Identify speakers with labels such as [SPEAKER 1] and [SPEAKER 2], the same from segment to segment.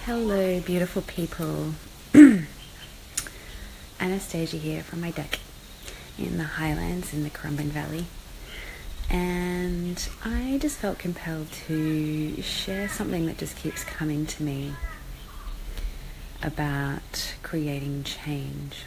[SPEAKER 1] Hello, beautiful people. Anastasia here from my deck in the Highlands in the Currumbin Valley. And I just felt compelled to share something that just keeps coming to me about creating change.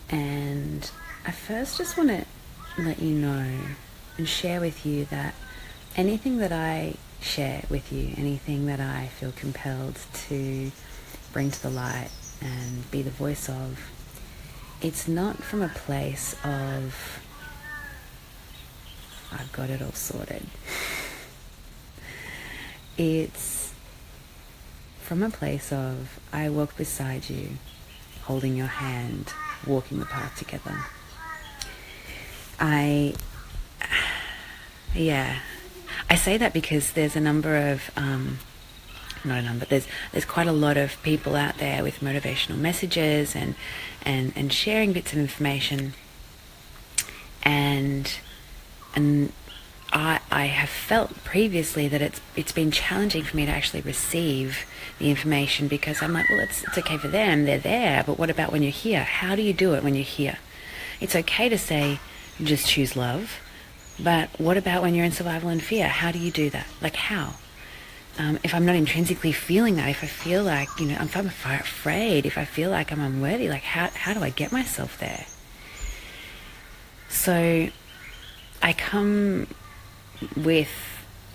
[SPEAKER 1] And I first just want to let you know and share with you that anything that I share with you, anything that I feel compelled to bring to the light and be the voice of, it's not from a place of I've got it all sorted. It's from a place of I walk beside you, holding your hand, walking the path together. I say that because there's a number of, there's quite a lot of people out there with motivational messages and sharing bits of information. And I have felt previously that it's been challenging for me to actually receive the information, because I'm like, well, it's okay for them, they're there, but what about when you're here? How do you do it when you're here? It's okay to say, just choose love. But what about when you're in survival and fear? How do you do that? Like, how? If I'm not intrinsically feeling that, if I feel like, if I'm afraid, if I feel like I'm unworthy, like, how do I get myself there? So I come with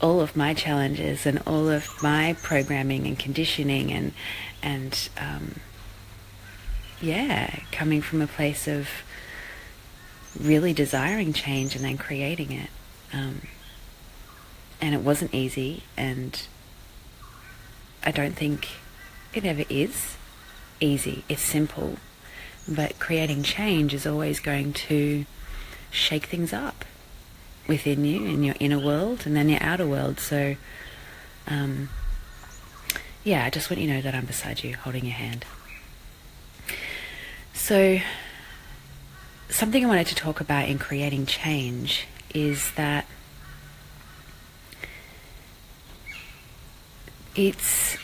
[SPEAKER 1] all of my challenges and all of my programming and conditioning and coming from a place of really desiring change and then creating it. And it wasn't easy, and I don't think it ever is easy. It's simple, but creating change is always going to shake things up within you, in your inner world and then your outer world. So I just want you to know that I'm beside you, holding your hand. So something I wanted to talk about in creating change is that it's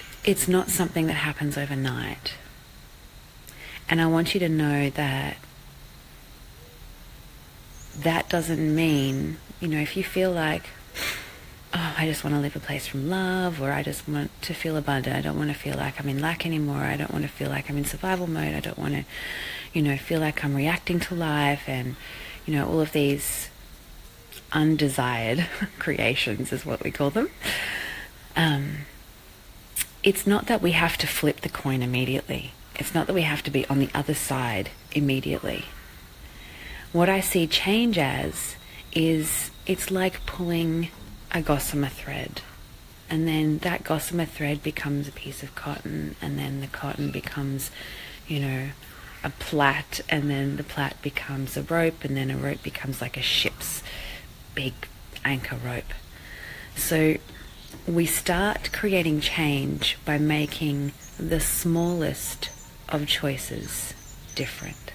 [SPEAKER 1] not something that happens overnight. And I want you to know that doesn't mean, if you feel like, I just want to live a place from love, or I just want to feel abundant, I don't want to feel like I'm in lack anymore, I don't want to feel like I'm in survival mode, I don't want to, feel like I'm reacting to life, and, all of these undesired creations is what we call them. It's not that we have to flip the coin immediately. It's not that we have to be on the other side immediately. What I see change as is it's like pulling a gossamer thread, and then that gossamer thread becomes a piece of cotton, and then the cotton becomes, a plait, and then the plait becomes a rope, and then a rope becomes like a ship's big anchor rope. So we start creating change by making the smallest of choices different.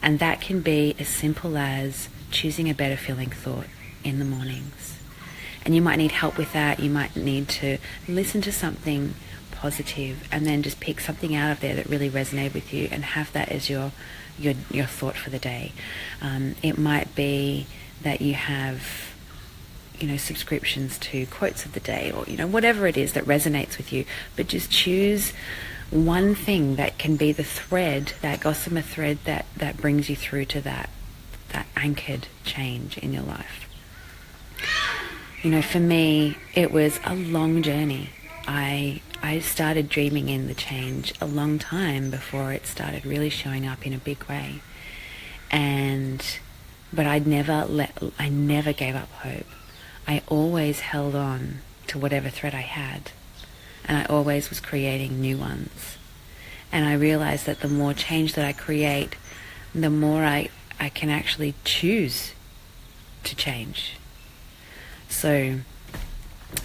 [SPEAKER 1] And that can be as simple as choosing a better feeling thought in the mornings. And you might need help with that. You might need to listen to something positive and then just pick something out of there that really resonated with you and have that as your thought for the day. It might be that you have subscriptions to quotes of the day, or whatever it is that resonates with you, but just choose one thing that can be the thread, that gossamer thread that brings you through to that anchored change in your life. For me, it was a long journey. I started dreaming in the change a long time before it started really showing up in a big way. But I never gave up hope. I always held on to whatever thread I had, and I always was creating new ones. And I realized that the more change that I create, the more I can actually choose to change. So,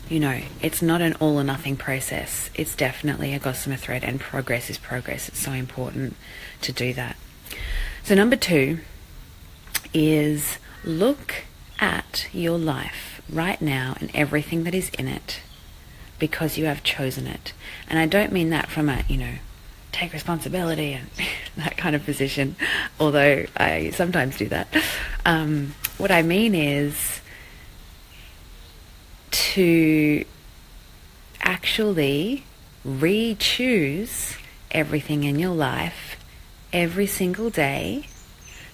[SPEAKER 1] it's not an all or nothing process. It's definitely a gossamer thread, and progress is progress. It's so important to do that. So number 2 is look at your life right now and everything that is in it because you have chosen it. And I don't mean that from a, take responsibility and that kind of position, although I sometimes do that. What I mean is to actually re-choose everything in your life every single day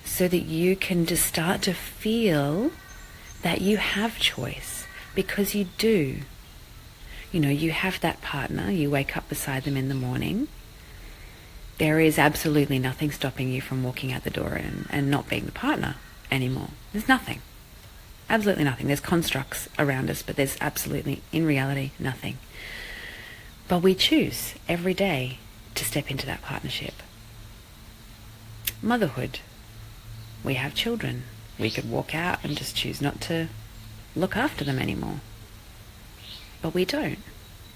[SPEAKER 1] so that you can just start to feel that you have choice, because you do. You have that partner, you wake up beside them in the morning. There is absolutely nothing stopping you from walking out the door and not being the partner anymore. There's nothing. Absolutely nothing. There's constructs around us, but there's absolutely, in reality, nothing. But we choose every day to step into that partnership. Motherhood. We have children. We could walk out and just choose not to look after them anymore. But we don't.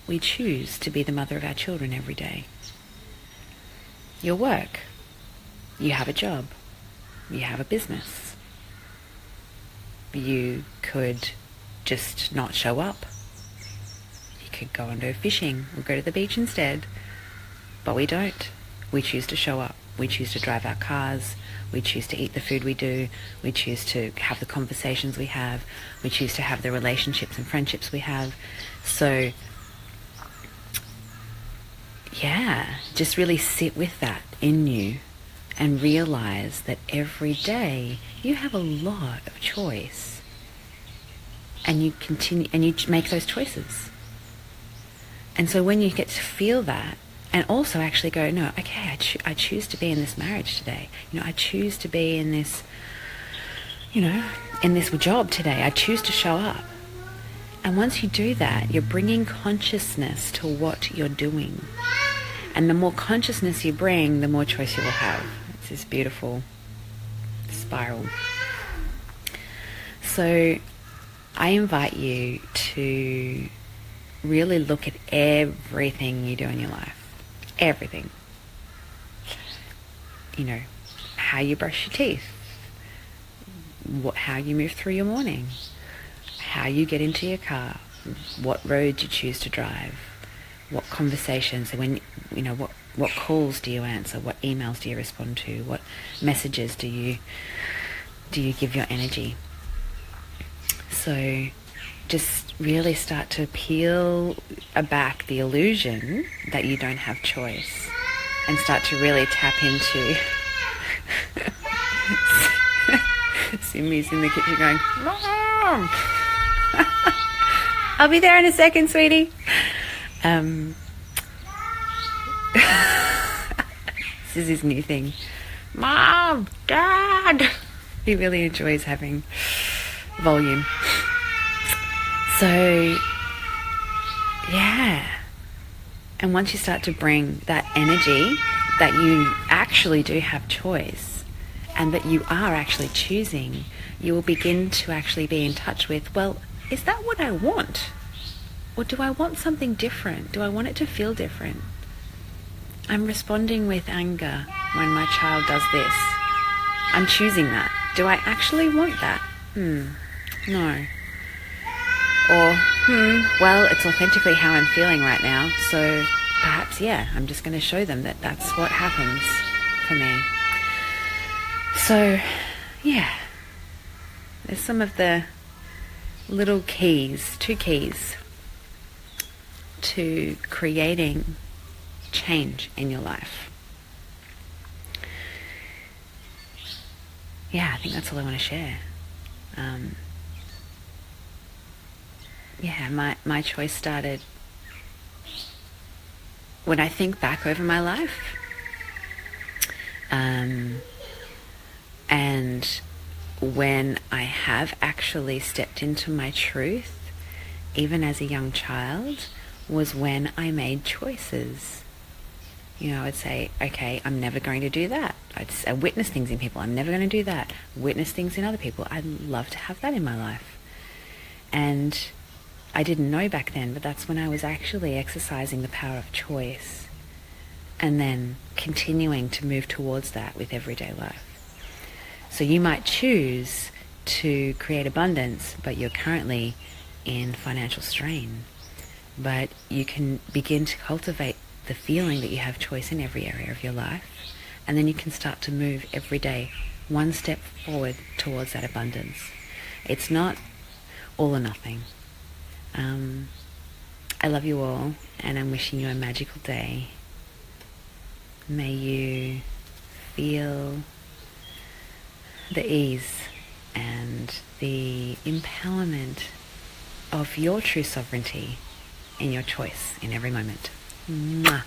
[SPEAKER 1] We choose to be the mother of our children every day. Your work. You have a job. You have a business. You could just not show up. You could go and go fishing or go to the beach instead. But we don't. We choose to show up. We choose to drive our cars. We choose to eat the food we do. We choose to have the conversations we have. We choose to have the relationships and friendships we have. So, yeah, just really sit with that in you and realize that every day you have a lot of choice. And you continue, and you make those choices. And so when you get to feel that, and also actually go, no, okay, I choose to be in this marriage today. I choose to be in this, in this job today. I choose to show up. And once you do that, you're bringing consciousness to what you're doing. And the more consciousness you bring, the more choice you will have. It's this beautiful spiral. So I invite you to really look at everything you do in your life. Everything. How you brush your teeth, how you move through your morning, how you get into your car, what roads you choose to drive, what conversations, what calls do you answer, what emails do you respond to, what messages do you give your energy. So just really start to peel back the illusion that you don't have choice and start to really tap into Simi's in the kitchen going, Mom! I'll be there in a second, sweetie. This is his new thing. Mom! Dad! He really enjoys having volume. So, yeah. And once you start to bring that energy that you actually do have choice and that you are actually choosing, you will begin to actually be in touch with, well, is that what I want? Or do I want something different? Do I want it to feel different? I'm responding with anger when my child does this. I'm choosing that. Do I actually want that? No. Or, well, it's authentically how I'm feeling right now, so perhaps, yeah, I'm just going to show them that that's what happens for me. So, yeah, there's some of the little keys, 2 keys to creating change in your life. Yeah, I think that's all I want to share. My choice started when I think back over my life, and when I have actually stepped into my truth, even as a young child, was when I made choices. I would say, okay, I'm never going to do that. I witness things in people. I'm never going to do that. Witness things in other people. I'd love to have that in my life. And I didn't know back then, but that's when I was actually exercising the power of choice and then continuing to move towards that with everyday life. So you might choose to create abundance, but you're currently in financial strain. but you can begin to cultivate the feeling that you have choice in every area of your life, and then you can start to move every day one step forward towards that abundance. It's not all or nothing. I love you all, and I'm wishing you a magical day. May you feel the ease and the empowerment of your true sovereignty in your choice in every moment. Mwah.